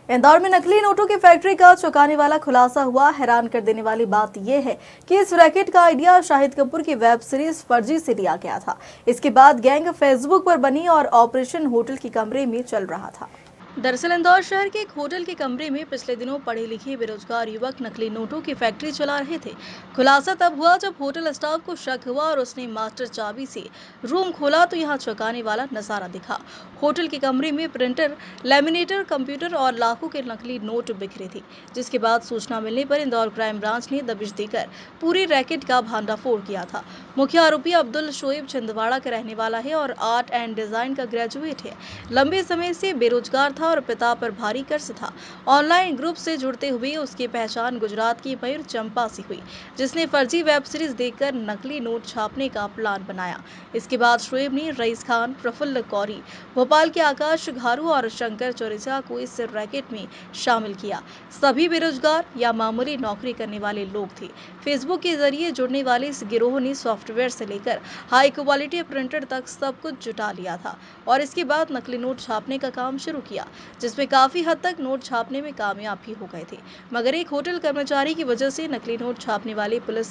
इंदौर में नकली नोटों की फैक्ट्री का चौंकाने वाला खुलासा हुआ। हैरान कर देने वाली बात यह है कि इस रैकेट का आइडिया शाहिद कपूर की वेब सीरीज फर्जी से लिया गया था। इसके बाद गैंग फेसबुक पर बनी और ऑपरेशन होटल के कमरे में चल रहा था। दरअसल इंदौर शहर के एक होटल के कमरे में पिछले दिनों पढ़े लिखे बेरोजगार युवक नकली नोटों की फैक्ट्री चला रहे थे। खुलासा तब हुआ जब होटल स्टाफ को शक हुआ और उसने मास्टर चाबी से रूम खोला तो यहाँ चौंकाने वाला नजारा दिखा। होटल के कमरे में प्रिंटर, लैमिनेटर, कंप्यूटर और लाखों के नकली नोट बिखरे थे। जिसके बाद सूचना मिलने पर इंदौर क्राइम ब्रांच ने दबिश देकर पूरी रैकेट का भांडाफोड़ किया था। मुख्य आरोपी अब्दुल शोएब छिंदवाड़ा का रहने वाला है और आर्ट एंड डिजाइन का ग्रेजुएट है। लंबे समय से बेरोजगार था और पिता पर भारी कर्ज था। ऑनलाइन ग्रुप से जुड़ते हुए उसकी पहचान गुजरात की मयूर चंपा से हुई, जिसने फर्जी वेब सीरीज देखकर नकली नोट छापने का प्लान बनाया। इसके बाद शोएब ने रईस खान, प्रफुल्ल कौरी, भोपाल के आकाश घारू और शंकर चौरसिया को इस रैकेट में शामिल किया। सभी बेरोजगार या मामूली नौकरी करने वाले लोग थे। फेसबुक के जरिए जुड़ने वाले इस गिरोह ने सॉफ्टवेयर से लेकर हाई क्वालिटी प्रिंटर तक सब कुछ जुटा लिया था और इसके बाद नकली नोट छापने का काम शुरू किया, जिसमें काफी हद तक नोट छापने में कामयाब भी हो गए थे। मगर एक होटल कर्मचारी की वजह से नकली नोट छापने वाले पुलिस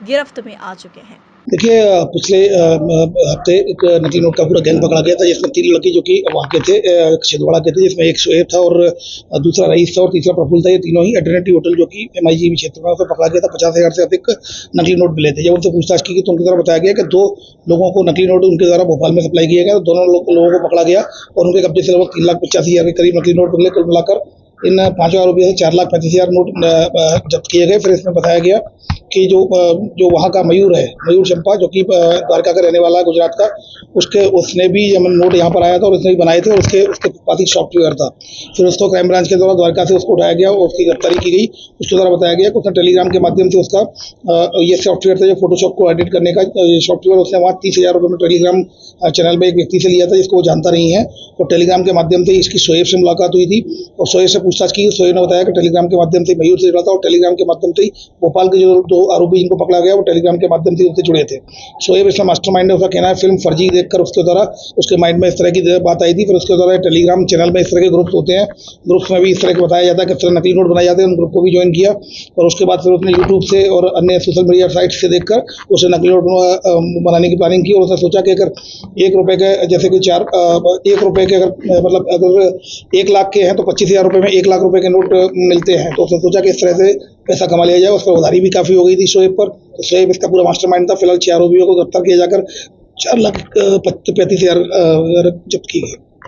गिरफ्त में आ चुके हैं। देखिए, पिछले हफ्ते एक नकली नोट का पूरा गैंग पकड़ा गया था, जिसमें 3 लड़के जो कि वहाँ के थे, छिंदवाड़ा के थे, जिसमें एक शोएब था और दूसरा रईस था और तीसरा प्रफुल्ल था। ये तीनों ही एटर्निटी होटल जो कि MIGB क्षेत्र में उसे पकड़ा गया था। 50,000 से अधिक नकली नोट मिले थे। जब उनसे पूछताछ की तो उनके द्वारा बताया गया कि 2 लोगों को नकली नोट उनके द्वारा भोपाल में सप्लाई किया गया। दोनों लोगों को पकड़ा गया और उनके कब्जे से लगभग 3,85,000 के करीब नकली नोट मिले। कुल मिलाकर इन 5 आरोपियों से 4,35,000 नोट जब्त किए गए। फिर इसमें बताया गया कि जो वहाँ का मयूर है, मयूर चंपा, जो कि द्वारका का रहने वाला है, गुजरात का, उसने भी नोट यहाँ पर आया था और उसने भी बनाए थे और उसके पास ही सॉफ्टवेयर था। फिर उसको क्राइम ब्रांच के द्वारा द्वारका से उसको उठाया गया और उसकी गिरफ्तारी की गई। उसके द्वारा बताया गया कि उसने टेलीग्राम के माध्यम से उसका ये सॉफ्टवेयर था, जो फोटोशॉप को एडिट करने का सॉफ्टवेयर, उसने वहाँ 30,000 रुपये में टेलीग्राम चैनल में एक व्यक्ति से लिया था, जिसको वो जानता नहीं है। और टेलीग्राम के माध्यम से इसकी शोएब से मुलाकात हुई थी और शोएब से पूछताछ की। शोएब ने बताया कि टेलीग्राम के माध्यम से मयूर से जुड़ा था और टेलीग्राम के माध्यम से भोपाल के जो 2 आरोपी जिनको पकड़ा गया वो टेलीग्राम के माध्यम से उससे जुड़े थे। शोएब इसमें मास्टरमाइंड है। उसका कहना है फिल्म फर्जी देखकर उसके द्वारा उसके माइंड में इस तरह की बात आई थी। फिर उसके द्वारा टेलीग्राम चैनल में इस तरह के ग्रुप्स होते हैं, ग्रुप्स में भी इस तरह के बताया जाता है कि इस तरह नकली नोट बनाए जाते हैं। उन ग्रुप को भी ज्वाइन किया और उसके बाद फिर उसने यूट्यूब से और अन्य सोशल मीडिया साइट से देखकर उसे नकली नोट बनाने की प्लानिंग की और उसने सोचा कि अगर 1 रुपये के, जैसे कि 1 रुपये के अगर 1 लाख के हैं तो 25,000 रुपये में 1 लाख रुपये के नोट मिलते हैं। तो उसने सोचा कि इस तरह से पैसा कमा लिया जाए। उस पर उधारी भी काफ़ी हो गई थी शोएब पर। तो शोएब इसका पूरा मास्टरमाइंड था। फिलहाल 6 आरोपियों को गिरफ्तार किया जाकर 4,35,000 जब्त की गई।